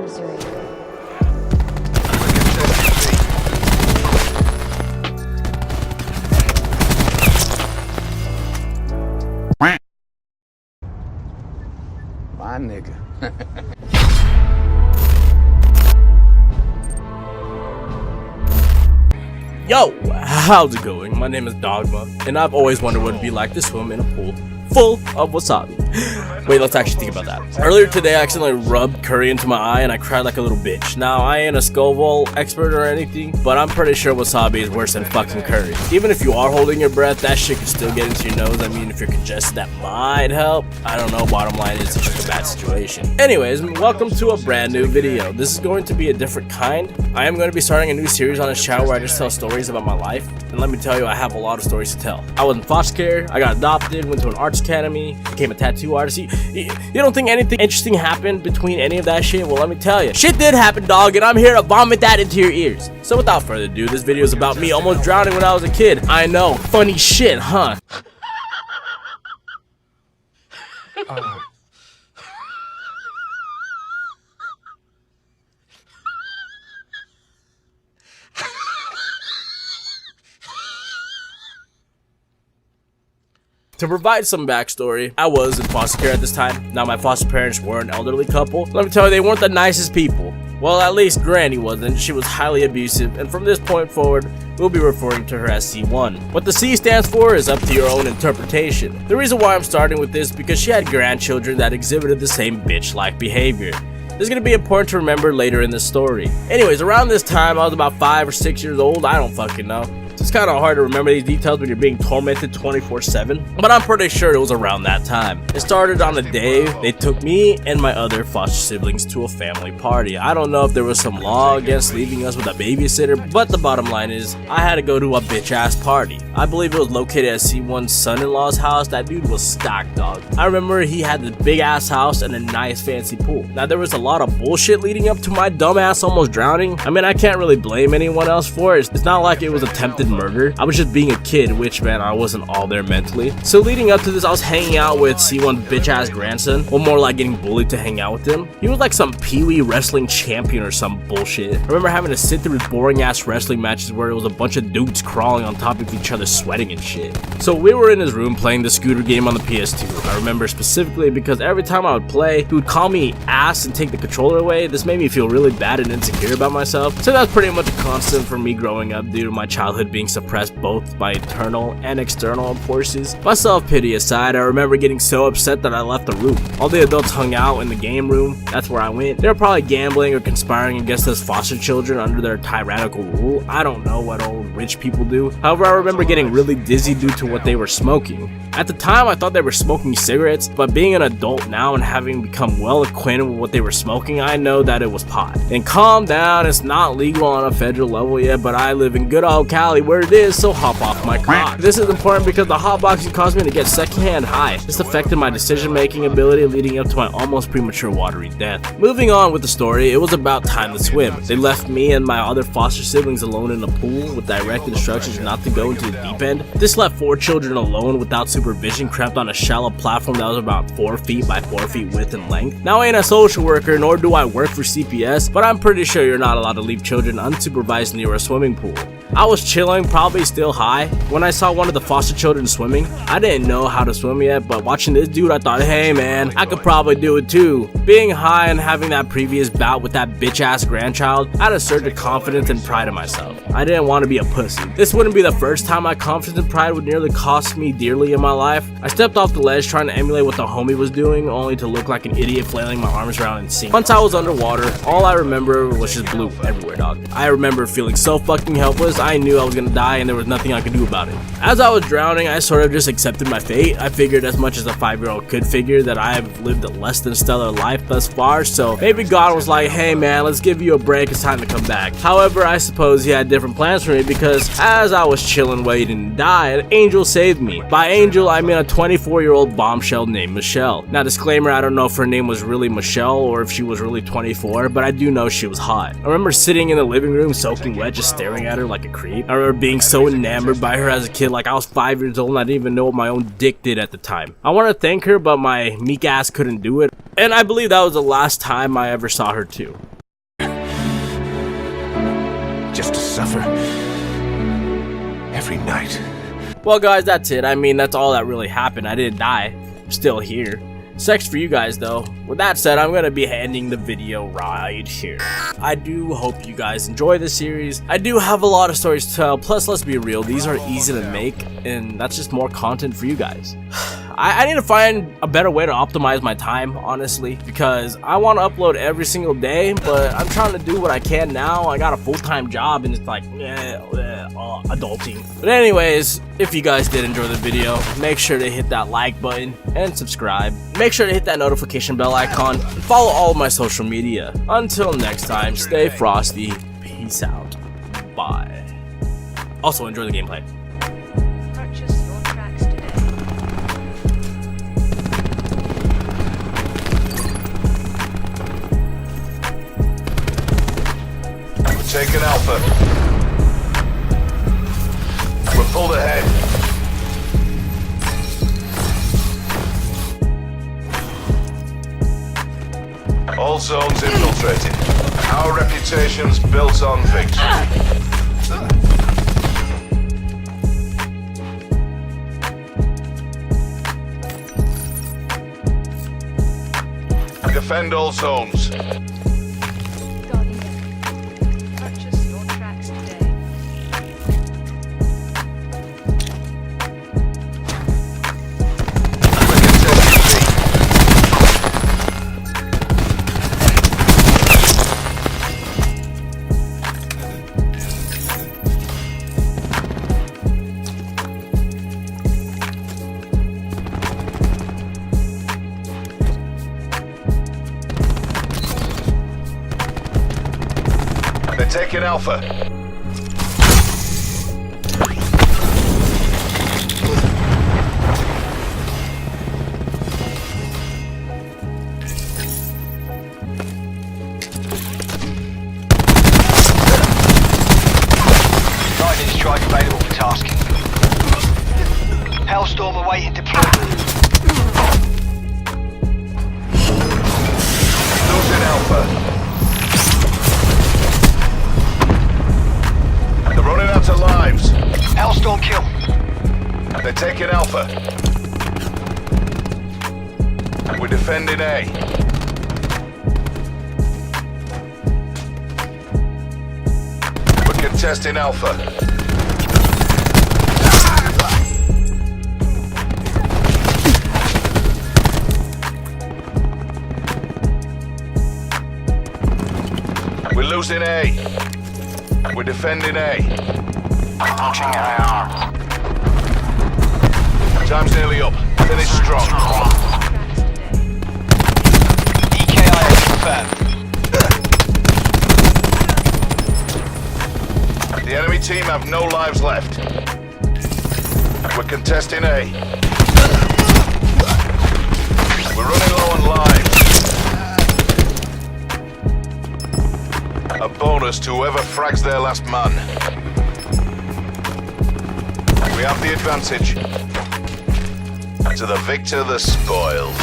Missouri. My nigga. Yo, how's it going? My name is Daugmahd, and I've always wondered what it'd be like to swim in a pool full of wasabi. Wait, let's actually think about that. Earlier today, I accidentally rubbed curry into my eye and I cried like a little bitch. Now, I ain't a Scoville expert or anything, but I'm pretty sure wasabi is worse than fucking curry. Even if you are holding your breath, that shit can still get into your nose. I mean, if you're congested, that might help. I don't know, bottom line is it's just a bad situation. Anyways, welcome to a brand new video. This is going to be a different kind. I am going to be starting a new series on this channel where I just tell stories about my life. And let me tell you, I have a lot of stories to tell. I was in foster care, I got adopted, went to an arts academy, became a tattoo artist. You don't think anything interesting happened between any of that shit? Well, let me tell you. Shit did happen, dog, and I'm here to vomit that into your ears. So without further ado, this video is about me almost drowning when I was a kid. I know, funny shit, huh? To provide some backstory, I was in foster care at this time. Now, my foster parents were an elderly couple. Let me tell you, they weren't the nicest people. Well, at least Granny wasn't. She was highly abusive, and from this point forward, we'll be referring to her as C1. What the C stands for is up to your own interpretation. The reason why I'm starting with this is because she had grandchildren that exhibited the same bitch-like behavior. This is going to be important to remember later in the story. Anyways, around this time, I was about 5 or 6 years old. I don't fucking know. It's kind of hard to remember these details when you're being tormented 24/7, but I'm pretty sure it was around that time. It started on a day they took me and my other foster siblings to a family party. I don't know if there was some law against leaving us with a babysitter, but the bottom line is, I had to go to a bitch-ass party. I believe it was located at C1's son-in-law's house. That dude was stacked, dog. I remember he had this big-ass house and a nice fancy pool. Now, there was a lot of bullshit leading up to my dumbass almost drowning. I mean, I can't really blame anyone else for it. It's not like it was attempted murder. I was just being a kid, which, man, I wasn't all there mentally. So leading up to this, I was hanging out with C1's bitch-ass grandson, or more like getting bullied to hang out with him. He was like some Pee-wee wrestling champion or some bullshit. I remember having to sit through boring-ass wrestling matches where it was a bunch of dudes crawling on top of each other sweating and shit. So we were in his room playing the scooter game on the PS2. I remember specifically because every time I would play, he would call me ass and take the controller away. This made me feel really bad and insecure about myself. So that's pretty much a constant for me growing up due to my childhood being suppressed both by internal and external forces. My self-pity aside, I remember getting so upset that I left the room. All the adults hung out in the game room. That's where I went. They were probably gambling or conspiring against us foster children under their tyrannical rule. I don't know what old rich people do. However, I remember getting really dizzy due to what they were smoking. At the time, I thought they were smoking cigarettes, but being an adult now and having become well acquainted with what they were smoking, I know that it was pot. And calm down, it's not legal on a federal level yet, but I live in good old Cali where it is, so hop off my cock. This is important because the hotboxing caused me to get secondhand high. This affected my decision-making ability, leading up to my almost premature watery death. Moving on with the story, it was about time to swim. They left me and my other foster siblings alone in the pool with direct instructions not to go into the deep end. This left 4 children alone without supervision, cramped on a shallow platform that was about 4 feet by 4 feet width and length. Now, I ain't a social worker, nor do I work for CPS, but I'm pretty sure you're not allowed to leave children unsupervised near a swimming pool. I was chilling, probably still high, when I saw one of the foster children swimming. I didn't know how to swim yet, but watching this dude, I thought, hey man, I could probably do it too. Being high and having that previous bout with that bitch-ass grandchild, I had a surge of confidence and pride in myself. I didn't want to be a pussy. This wouldn't be the first time my confidence and pride would nearly cost me dearly in my life. I stepped off the ledge trying to emulate what the homie was doing, only to look like an idiot flailing my arms around and sink. Once I was underwater, all I remember was just blue everywhere, dog. I remember feeling so fucking helpless. I knew I was gonna die and there was nothing I could do about it. As I was drowning, I sort of just accepted my fate. I figured, as much as a 5-year-old could figure, that I have lived a less than stellar life thus far, so maybe God was like, hey man, let's give you a break, it's time to come back. However, I suppose he had different plans for me, because as I was chilling waiting to die, an angel saved me. By angel, I mean a 24-year-old bombshell named Michelle. Now, disclaimer, I don't know if her name was really Michelle or if she was really 24, but I do know she was hot. I remember sitting in the living room soaking wet, just staring at her like a creep. I remember being so enamored by her as a kid, like I was 5 years old and I didn't even know what my own dick did at the time. I want to thank her, but my meek ass couldn't do it. And I believe that was the last time I ever saw her too. Just to suffer every night. Well guys, that's it. I mean, that's all that really happened. I didn't die. I'm still here. Sucks for you guys though. With that said, I'm gonna be ending the video right here. I do hope you guys enjoy this series. I do have a lot of stories to tell, plus let's be real, these are easy to make and that's just more content for you guys. I need to find a better way to optimize my time, honestly, because I want to upload every single day, but I'm trying to do what I can now. I got a full-time job and it's like, adulting. But anyways, if you guys did enjoy the video, make sure to hit that like button and subscribe. Make sure to hit that notification bell icon and follow all of my social media. Until next time, stay frosty. Peace out. Bye. Also, enjoy the gameplay. Purchase your tracks today. Taking Alpha. We're pulled ahead. All zones infiltrated. Our reputation's built on victory. Defend all zones. Purchase your tracks today. They're taking Alpha. Lightning strike available for tasking. Hellstorm awaiting deployment. Losing Alpha. They're running out of lives. Hellstorm kill. They're taking Alpha. We're defending A. We're contesting Alpha. We're losing A. We're defending A. Launching AR. Time's nearly up. Finish strong. EKIA confirmed. The enemy team have no lives left. We're contesting A. We're running low on lives. A bonus to whoever frags their last man. We have the advantage. To the victor, the spoils.